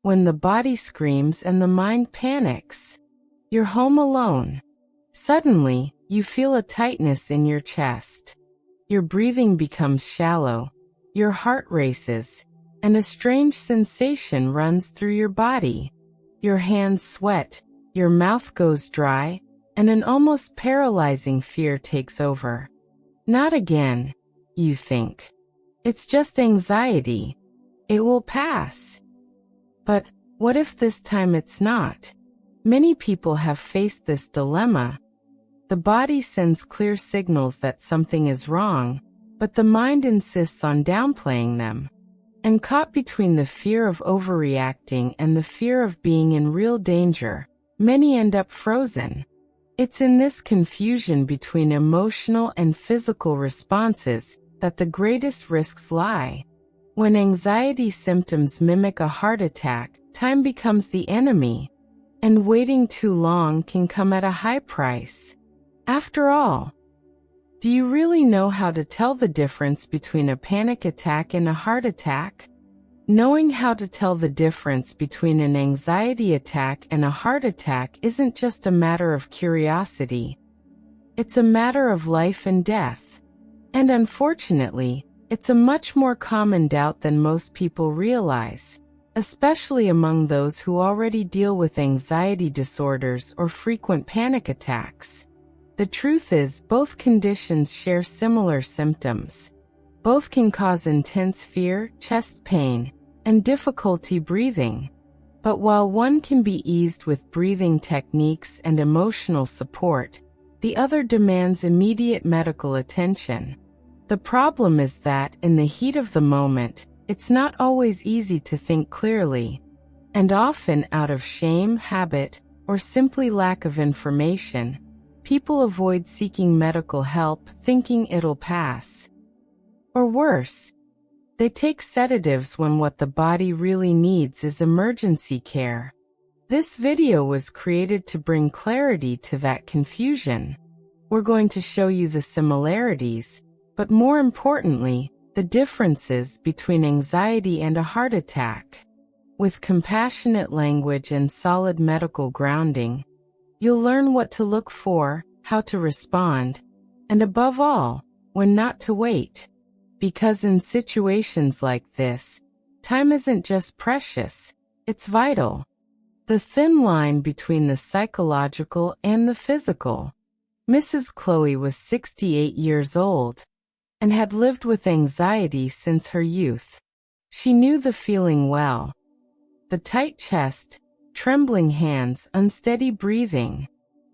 when the body screams and the mind panics. You're home alone. Suddenly, you feel a tightness in your chest. Your breathing becomes shallow, your heart races, and a strange sensation runs through your body. Your hands sweat, your mouth goes dry, and an almost paralyzing fear takes over. Not again, you think. It's just anxiety. It will pass. But what if this time it's not? Many people have faced this dilemma. The body sends clear signals that something is wrong, but the mind insists on downplaying them. And caught between the fear of overreacting and the fear of being in real danger, many end up frozen. It's in this confusion between emotional and physical responses that the greatest risks lie. When anxiety symptoms mimic a heart attack, time becomes the enemy, and waiting too long can come at a high price. After all, do you really know how to tell the difference between a panic attack and a heart attack? Knowing how to tell the difference between an anxiety attack and a heart attack isn't just a matter of curiosity. It's a matter of life and death. And unfortunately, it's a much more common doubt than most people realize, especially among those who already deal with anxiety disorders or frequent panic attacks. The truth is, both conditions share similar symptoms. Both can cause intense fear, chest pain, and difficulty breathing. But while one can be eased with breathing techniques and emotional support, the other demands immediate medical attention. The problem is that, in the heat of the moment, it's not always easy to think clearly. And often, out of shame, habit, or simply lack of information, people avoid seeking medical help, thinking it'll pass. Or worse, they take sedatives when what the body really needs is emergency care. This video was created to bring clarity to that confusion. We're going to show you the similarities, but more importantly, the differences between anxiety and a heart attack. With compassionate language and solid medical grounding, you'll learn what to look for, how to respond, and above all, when not to wait. Because in situations like this, time isn't just precious, it's vital. The thin line between the psychological and the physical. Mrs. Chloe was 68 years old and had lived with anxiety since her youth. She knew the feeling well. The tight chest, trembling hands, unsteady breathing.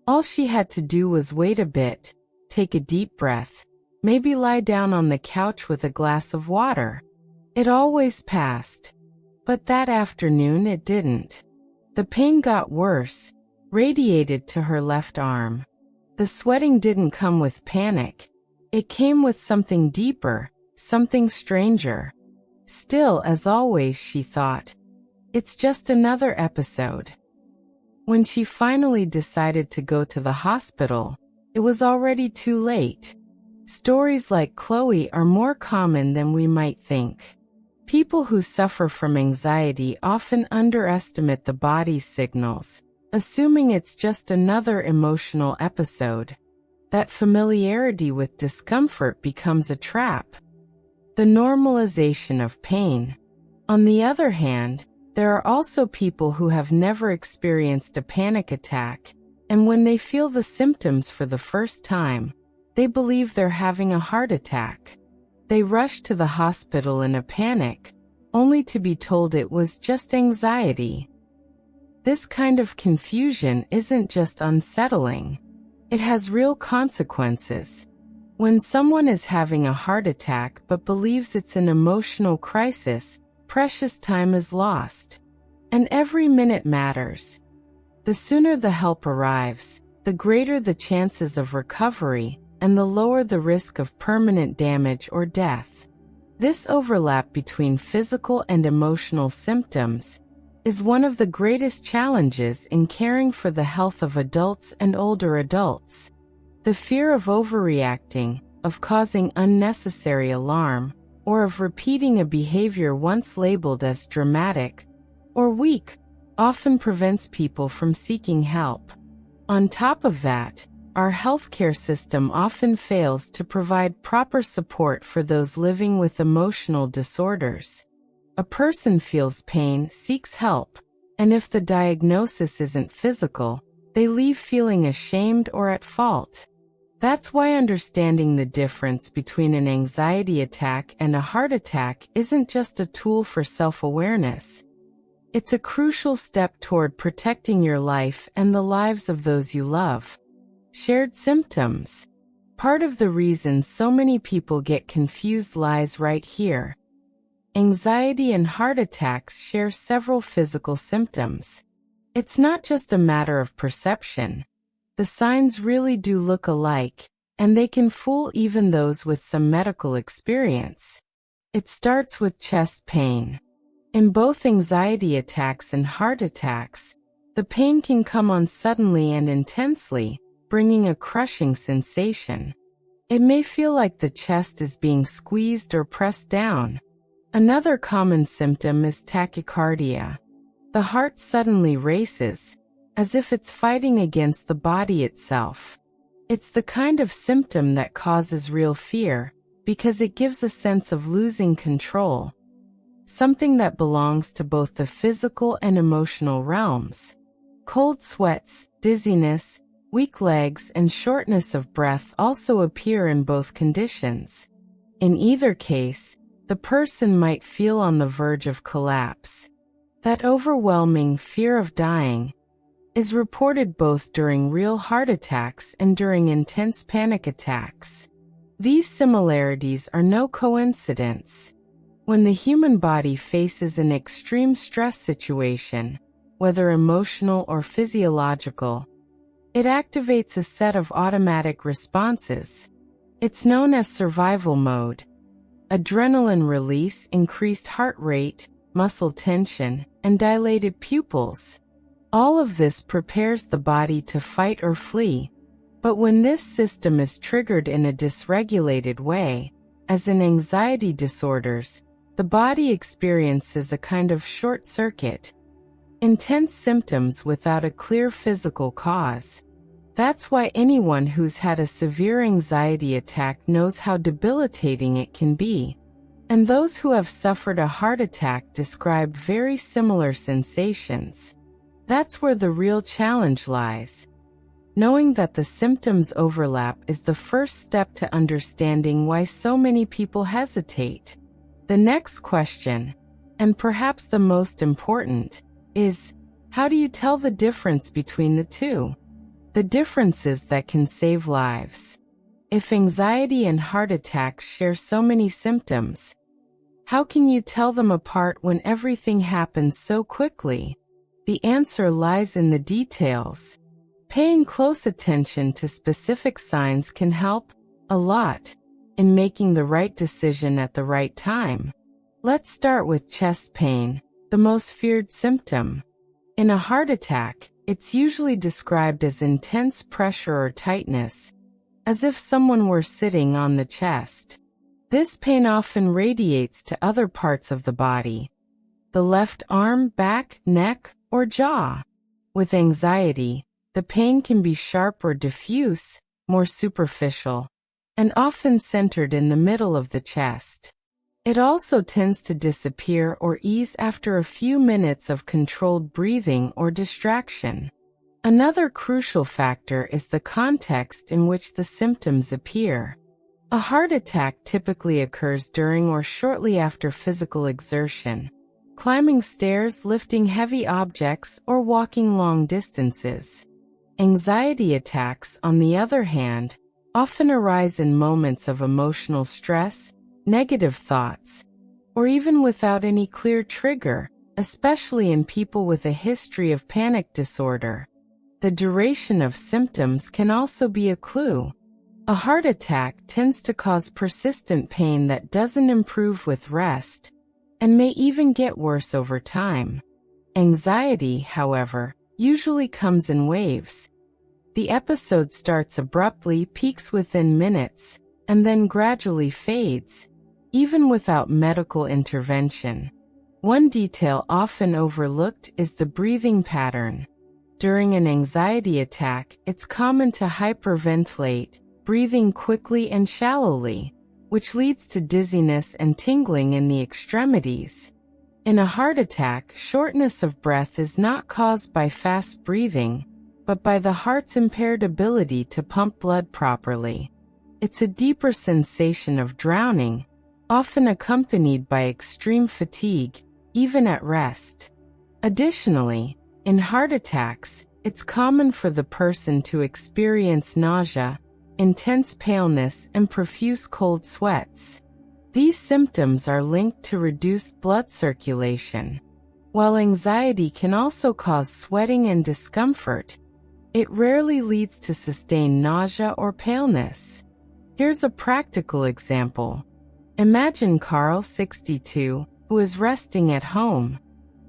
All she had to do was wait a bit, take a deep breath, maybe lie down on the couch with a glass of water. It always passed. But that afternoon it didn't. The pain got worse, radiated to her left arm. The sweating didn't come with panic. It came with something deeper, something stranger. Still, as always, she thought, it's just another episode. When she finally decided to go to the hospital, it was already too late. Stories like Chloe are more common than we might think. People who suffer from anxiety often underestimate the body's signals, assuming it's just another emotional episode. That familiarity with discomfort becomes a trap. The normalization of pain. On the other hand, there are also people who have never experienced a panic attack, and when they feel the symptoms for the first time, they believe they're having a heart attack. They rush to the hospital in a panic, only to be told it was just anxiety. This kind of confusion isn't just unsettling. It has real consequences. When someone is having a heart attack but believes it's an emotional crisis, precious time is lost. And every minute matters. The sooner the help arrives, the greater the chances of recovery, and the lower the risk of permanent damage or death. This overlap between physical and emotional symptoms is one of the greatest challenges in caring for the health of adults and older adults. The fear of overreacting, of causing unnecessary alarm, or of repeating a behavior once labeled as dramatic, or weak often prevents people from seeking help. On top of that, our healthcare system often fails to provide proper support for those living with emotional disorders. A person feels pain, seeks help, and if the diagnosis isn't physical, they leave feeling ashamed or at fault. That's why understanding the difference between an anxiety attack and a heart attack isn't just a tool for self-awareness. It's a crucial step toward protecting your life and the lives of those you love. Shared symptoms. Part of the reason so many people get confused lies right here. Anxiety and heart attacks share several physical symptoms. It's not just a matter of perception. The signs really do look alike, and they can fool even those with some medical experience. It starts with chest pain. In both anxiety attacks and heart attacks, the pain can come on suddenly and intensely, bringing a crushing sensation. It may feel like the chest is being squeezed or pressed down. Another common symptom is tachycardia. The heart suddenly races, as if it's fighting against the body itself. It's the kind of symptom that causes real fear, because it gives a sense of losing control, something that belongs to both the physical and emotional realms. Cold sweats, dizziness, weak legs, and shortness of breath also appear in both conditions. In either case, the person might feel on the verge of collapse. That overwhelming fear of dying is reported both during real heart attacks and during intense panic attacks. These similarities are no coincidence. When the human body faces an extreme stress situation, whether emotional or physiological, it activates a set of automatic responses. It's known as survival mode. Adrenaline release, increased heart rate, muscle tension, and dilated pupils. All of this prepares the body to fight or flee. But when this system is triggered in a dysregulated way, as in anxiety disorders, the body experiences a kind of short circuit. Intense symptoms without a clear physical cause. That's why anyone who's had a severe anxiety attack knows how debilitating it can be. And those who have suffered a heart attack describe very similar sensations. That's where the real challenge lies. Knowing that the symptoms overlap is the first step to understanding why so many people hesitate. The next question, and perhaps the most important, is, how do you tell the difference between the two? The differences that can save lives. If anxiety and heart attacks share so many symptoms, how can you tell them apart when everything happens so quickly? The answer lies in the details. Paying close attention to specific signs can help, a lot, in making the right decision at the right time. Let's start with chest pain, the most feared symptom. In a heart attack, it's usually described as intense pressure or tightness, as if someone were sitting on the chest. This pain often radiates to other parts of the body, the left arm, back, neck, or jaw. With anxiety, the pain can be sharp or diffuse, more superficial, and often centered in the middle of the chest. It also tends to disappear or ease after a few minutes of controlled breathing or distraction. Another crucial factor is the context in which the symptoms appear. A heart attack typically occurs during or shortly after physical exertion, climbing stairs, lifting heavy objects, or walking long distances. Anxiety attacks, on the other hand, often arise in moments of emotional stress, negative thoughts, or even without any clear trigger, especially in people with a history of panic disorder. The duration of symptoms can also be a clue. A heart attack tends to cause persistent pain that doesn't improve with rest, and may even get worse over time. Anxiety, however, usually comes in waves. The episode starts abruptly, peaks within minutes, and then gradually fades, even without medical intervention. One detail often overlooked is the breathing pattern. During an anxiety attack, it's common to hyperventilate, breathing quickly and shallowly, which leads to dizziness and tingling in the extremities. In a heart attack, shortness of breath is not caused by fast breathing, but by the heart's impaired ability to pump blood properly. It's a deeper sensation of drowning, often accompanied by extreme fatigue, even at rest. Additionally, in heart attacks, it's common for the person to experience nausea, intense paleness, and profuse cold sweats. These symptoms are linked to reduced blood circulation. While anxiety can also cause sweating and discomfort, it rarely leads to sustained nausea or paleness. Here's a practical example. Imagine Carl, 62, who is resting at home.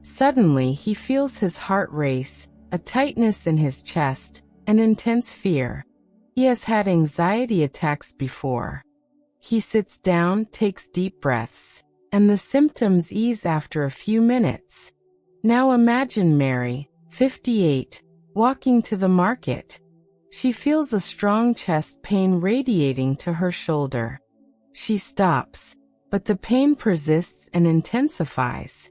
Suddenly, he feels his heart race, a tightness in his chest, and intense fear. He has had anxiety attacks before. He sits down, takes deep breaths, and the symptoms ease after a few minutes. Now imagine Mary, 58, walking to the market. She feels a strong chest pain radiating to her shoulder. She stops, but the pain persists and intensifies.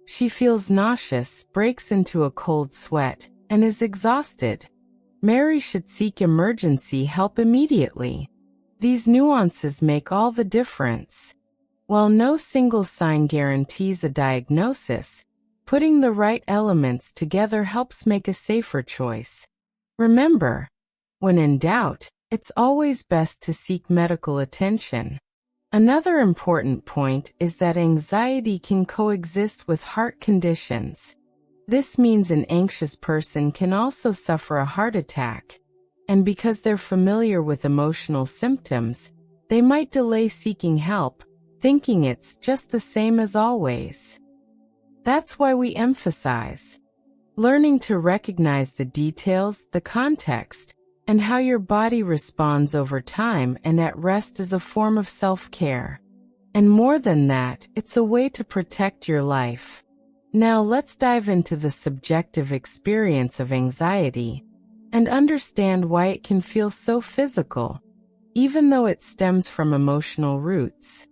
She feels nauseous, breaks into a cold sweat, and is exhausted. Mary should seek emergency help immediately. These nuances make all the difference. While no single sign guarantees a diagnosis, putting the right elements together helps make a safer choice. Remember, when in doubt, it's always best to seek medical attention. Another important point is that anxiety can coexist with heart conditions. This means an anxious person can also suffer a heart attack, and because they're familiar with emotional symptoms, they might delay seeking help, thinking it's just the same as always. That's why we emphasize learning to recognize the details, the context, and how your body responds over time and at rest is a form of self-care. And more than that, it's a way to protect your life. Now let's dive into the subjective experience of anxiety and understand why it can feel so physical, even though it stems from emotional roots.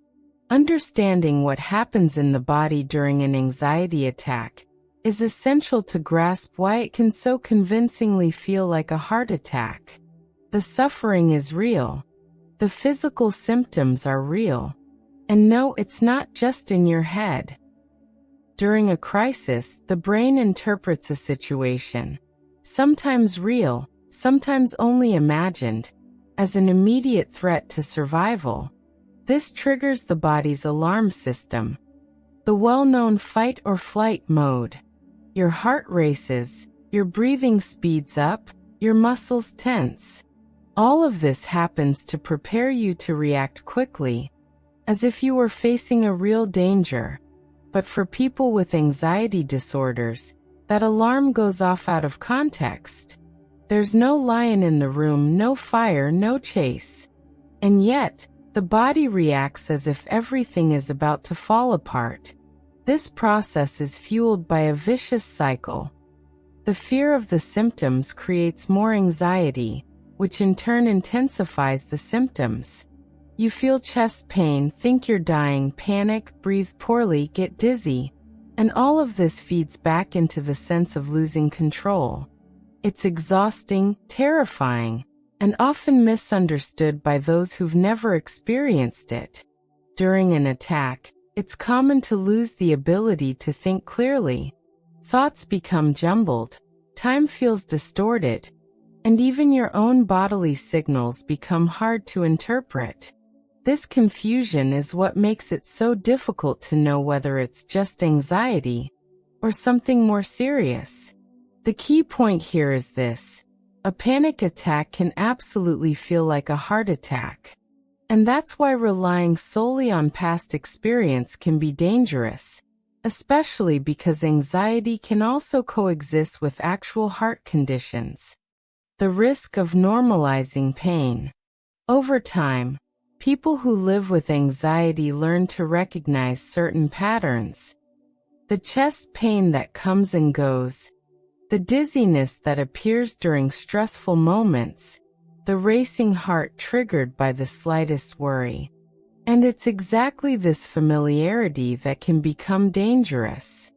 Understanding what happens in the body during an anxiety attack is essential to grasp why it can so convincingly feel like a heart attack. The suffering is real. The physical symptoms are real. And no, it's not just in your head. During a crisis, the brain interprets a situation, sometimes real, sometimes only imagined, as an immediate threat to survival. This triggers the body's alarm system, the well-known fight or flight mode. Your heart races, your breathing speeds up, your muscles tense. All of this happens to prepare you to react quickly, as if you were facing a real danger. But for people with anxiety disorders, that alarm goes off out of context. There's no lion in the room, no fire, no chase. And yet, the body reacts as if everything is about to fall apart. This process is fueled by a vicious cycle. The fear of the symptoms creates more anxiety, which in turn intensifies the symptoms. You feel chest pain, think you're dying, panic, breathe poorly, get dizzy, and all of this feeds back into the sense of losing control. It's exhausting, terrifying, and often misunderstood by those who've never experienced it. During an attack, it's common to lose the ability to think clearly. Thoughts become jumbled, time feels distorted, and even your own bodily signals become hard to interpret. This confusion is what makes it so difficult to know whether it's just anxiety or something more serious. The key point here is this: a panic attack can absolutely feel like a heart attack. And that's why relying solely on past experience can be dangerous, especially because anxiety can also coexist with actual heart conditions. The risk of normalizing pain. Over time, people who live with anxiety learn to recognize certain patterns. the chest pain that comes and goes, the dizziness that appears during stressful moments, the racing heart triggered by the slightest worry. And it's exactly this familiarity that can become dangerous.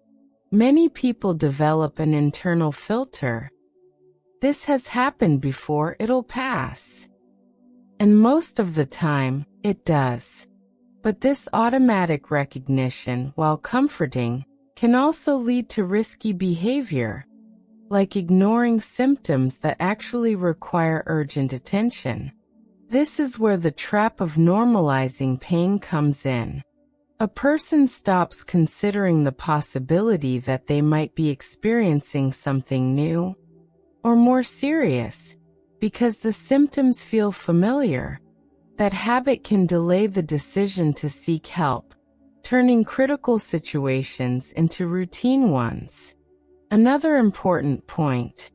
Many people develop an internal filter. This has happened before, it'll pass. And most of the time, it does. But this automatic recognition, while comforting, can also lead to risky behavior, like ignoring symptoms that actually require urgent attention. This is where the trap of normalizing pain comes in. A person stops considering the possibility that they might be experiencing something new or more serious because the symptoms feel familiar. That habit can delay the decision to seek help, turning critical situations into routine ones. Another important point: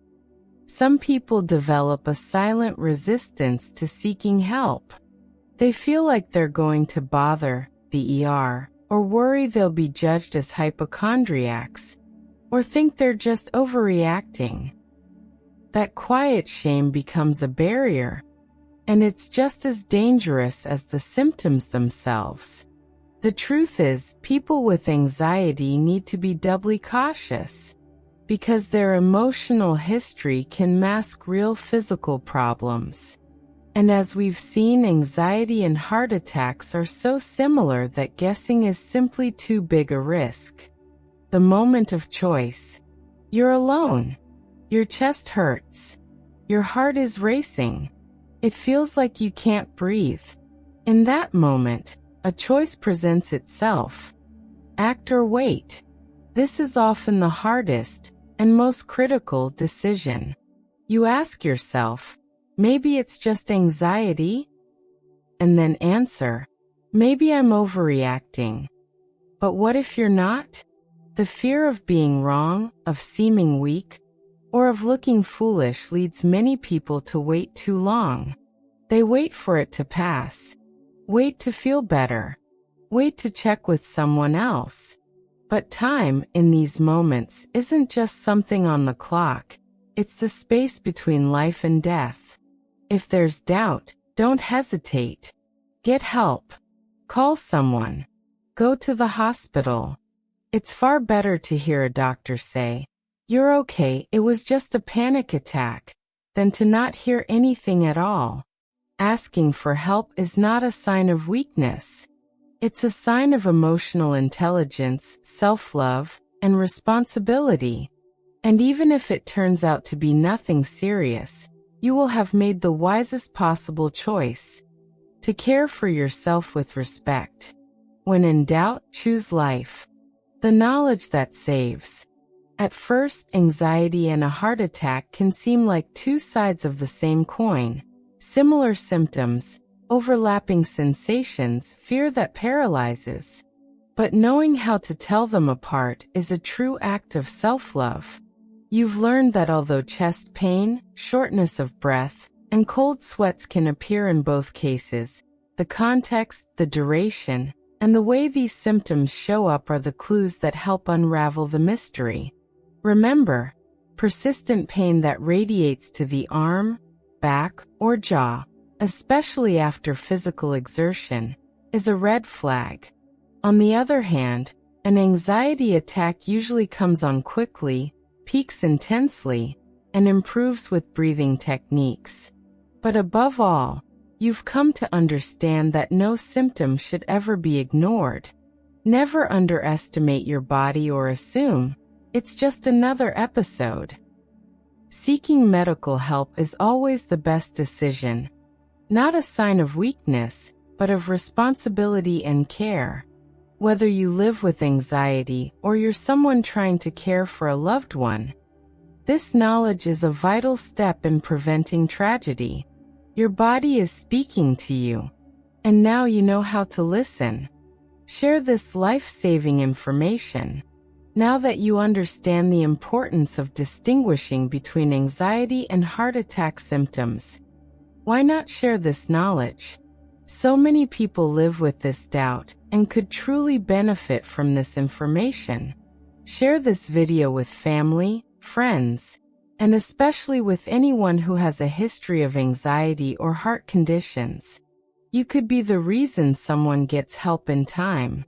some people develop a silent resistance to seeking help. They feel like they're going to bother the ER, or worry they'll be judged as hypochondriacs, or think they're just overreacting. That quiet shame becomes a barrier, and it's just as dangerous as the symptoms themselves. The truth is, people with anxiety need to be doubly cautious, because their emotional history can mask real physical problems. And as we've seen, anxiety and heart attacks are so similar that guessing is simply too big a risk. The moment of choice. You're alone. Your chest hurts. Your heart is racing. It feels like you can't breathe. In that moment, a choice presents itself. Act or wait. This is often the hardest and most critical decision. You ask yourself, maybe it's just anxiety? And then answer, maybe I'm overreacting. But what if you're not? The fear of being wrong, of seeming weak, or of looking foolish leads many people to wait too long. They wait for it to pass. Wait to feel better. Wait to check with someone else. But time, in these moments, isn't just something on the clock. It's the space between life and death. If there's doubt, don't hesitate. Get help. Call someone. Go to the hospital. It's far better to hear a doctor say, "You're okay, it was just a panic attack," than to not hear anything at all. Asking for help is not a sign of weakness. It's a sign of emotional intelligence, self-love, and responsibility. And even if it turns out to be nothing serious, you will have made the wisest possible choice to care for yourself with respect. When in doubt, choose life. The knowledge that saves. At first, anxiety and a heart attack can seem like two sides of the same coin. Similar symptoms, overlapping sensations, fear that paralyzes. But knowing how to tell them apart is a true act of self-love. You've learned that although chest pain, shortness of breath, and cold sweats can appear in both cases, the context, the duration, and the way these symptoms show up are the clues that help unravel the mystery. Remember, persistent pain that radiates to the arm, back, or jaw, especially after physical exertion, is a red flag. On the other hand, an anxiety attack usually comes on quickly, peaks intensely, and improves with breathing techniques. But above all, you've come to understand that no symptom should ever be ignored. Never underestimate your body or assume it's just another episode. Seeking medical help is always the best decision. Not a sign of weakness, but of responsibility and care. Whether you live with anxiety or you're someone trying to care for a loved one, this knowledge is a vital step in preventing tragedy. Your body is speaking to you, and now you know how to listen. Share this life-saving information. Now that you understand the importance of distinguishing between anxiety and heart attack symptoms, why not share this knowledge? So many people live with this doubt and could truly benefit from this information. Share this video with family, friends, and especially with anyone who has a history of anxiety or heart conditions. You could be the reason someone gets help in time.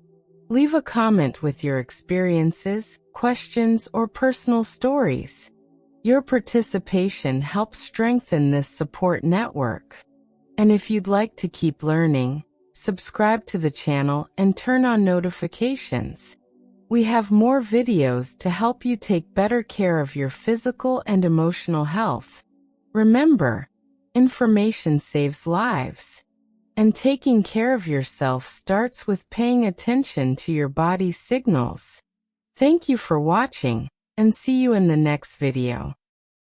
Leave a comment with your experiences, questions, or personal stories. Your participation helps strengthen this support network. And if you'd like to keep learning, subscribe to the channel and turn on notifications. We have more videos to help you take better care of your physical and emotional health. Remember, information saves lives. And taking care of yourself starts with paying attention to your body's signals. Thank you for watching, and see you in the next video.